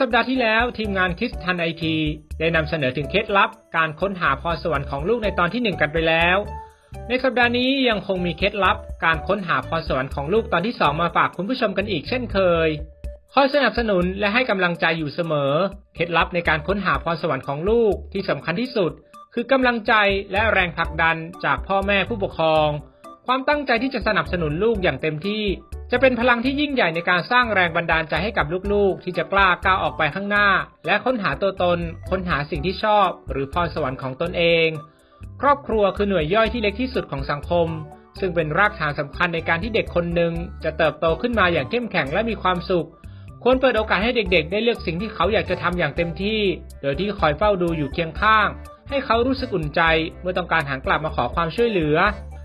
สัปดาห์ที่แล้วทีมงานคิดทันไอทีได้นำเสนอถึงเคล็ดลับการค้นหาพรสวรรค์ของลูกในตอนที่1กันไปแล้วในสัปดาห์นี้ยังคงมีเคล็ดลับการค้นหาพรสวรรค์ของลูกตอนที่2มาฝากคุณผู้ชมกันอีกเช่นเคยคอยสนับสนุนและให้กำลังใจอยู่เสมอเคล็ดลับในการค้นหาพรสวรรค์ของลูกที่สำคัญที่สุดคือกำลังใจและแรงผลักดันจากพ่อแม่ผู้ปกครองความตั้งใจที่จะสนับสนุนลูกอย่างเต็มที่จะเป็นพลังที่ยิ่งใหญ่ในการสร้างแรงบันดาลใจให้กับลูกๆที่จะกล้าก้าวออกไปข้างหน้าและค้นหาตัวตนค้นหาสิ่งที่ชอบหรือพรสวรรค์ของตนเองครอบครัวคือหน่วยย่อยที่เล็กที่สุดของสังคมซึ่งเป็นรากฐานสำคัญในการที่เด็กคนหนึ่งจะเติบโตขึ้นมาอย่างเข้มแข็งและมีความสุขควรเปิดโอกาสให้เด็กๆได้เลือกสิ่งที่เขาอยากจะทำอย่างเต็มที่โดยที่คอยเฝ้าดูอยู่เคียงข้างให้เขารู้สึกอุ่นใจเมื่อต้องการหันกลับมาขอความช่วยเหลือ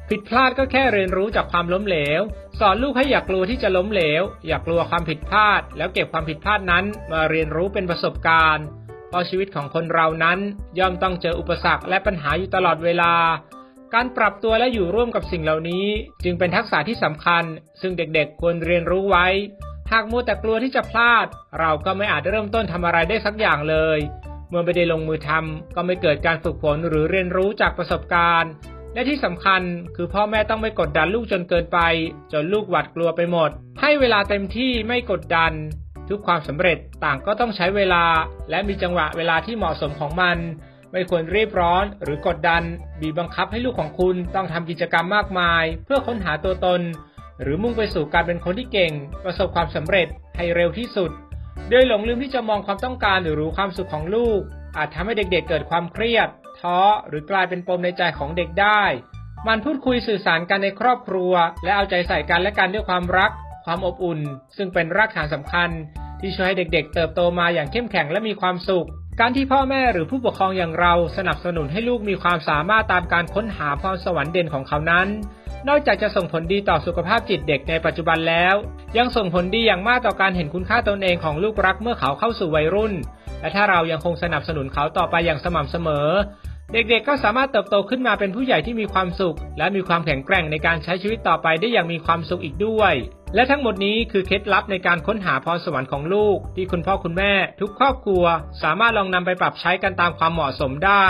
ผิดพลาดก็แค่เรียนรู้จากความล้มเหลวสอนลูกให้อย่ากลัวที่จะล้มเหลวอย่ากลัวความผิดพลาดแล้วเก็บความผิดพลาดนั้นมาเรียนรู้เป็นประสบการณ์เพราะชีวิตของคนเรานั้นย่อมต้องเจออุปสรรคและปัญหาอยู่ตลอดเวลาการปรับตัวและอยู่ร่วมกับสิ่งเหล่านี้จึงเป็นทักษะที่สำคัญซึ่งเด็กๆควรเรียนรู้ไว้หากมัวแต่กลัวที่จะพลาดเราก็ไม่อาจเริ่มต้นทำอะไรได้สักอย่างเลยเมื่อไม่ได้ลงมือทำก็ไม่เกิดการฝึกฝนหรือเรียนรู้จากประสบการณ์และที่สำคัญคือพ่อแม่ต้องไม่กดดันลูกจนเกินไปจนลูกหวาดกลัวไปหมดให้เวลาเต็มที่ไม่กดดันทุกความสำเร็จต่างก็ต้องใช้เวลาและมีจังหวะเวลาที่เหมาะสมของมันไม่ควรรีบร้อนหรือกดดันบีบบังคับให้ลูกของคุณต้องทำกิจกรรมมากมายเพื่อค้นหาตัวตนหรือมุ่งไปสู่การเป็นคนที่เก่งประสบความสำเร็จให้เร็วที่สุดโดยหลงลืมที่จะมองความต้องการหรือความสุขของลูกอาจทำให้เด็กๆเกิดความเครียดท้อหรือกลายเป็นปมในใจของเด็กได้มันพูดคุยสื่อสารกันในครอบครัวและเอาใจใส่กันและกันด้วยความรักความอบอุ่นซึ่งเป็นรากฐานสำคัญที่ช่วยให้เด็กๆเติบโตมาอย่างเข้มแข็งและมีความสุขการที่พ่อแม่หรือผู้ปกครองอย่างเราสนับสนุนให้ลูกมีความสามารถตามการค้นหาพรสวรรค์เด่นของเขานั้นนอกจากจะส่งผลดีต่อสุขภาพจิตเด็กในปัจจุบันแล้วยังส่งผลดีอย่างมากต่อการเห็นคุณค่าตนเองของลูกรักเมื่อเขาเข้าสู่วัยรุ่นและถ้าเรายังคงสนับสนุนเขาต่อไปอย่างสม่ำเสมอเด็กๆก็สามารถเติบโตขึ้นมาเป็นผู้ใหญ่ที่มีความสุขและมีความแข็งแกร่งในการใช้ชีวิตต่อไปได้อย่างมีความสุขอีกด้วยและทั้งหมดนี้คือเคล็ดลับในการค้นหาพรสวรรค์ของลูกที่คุณพ่อคุณแม่ทุกครอบครัวสามารถลองนำไปปรับใช้กันตามความเหมาะสมได้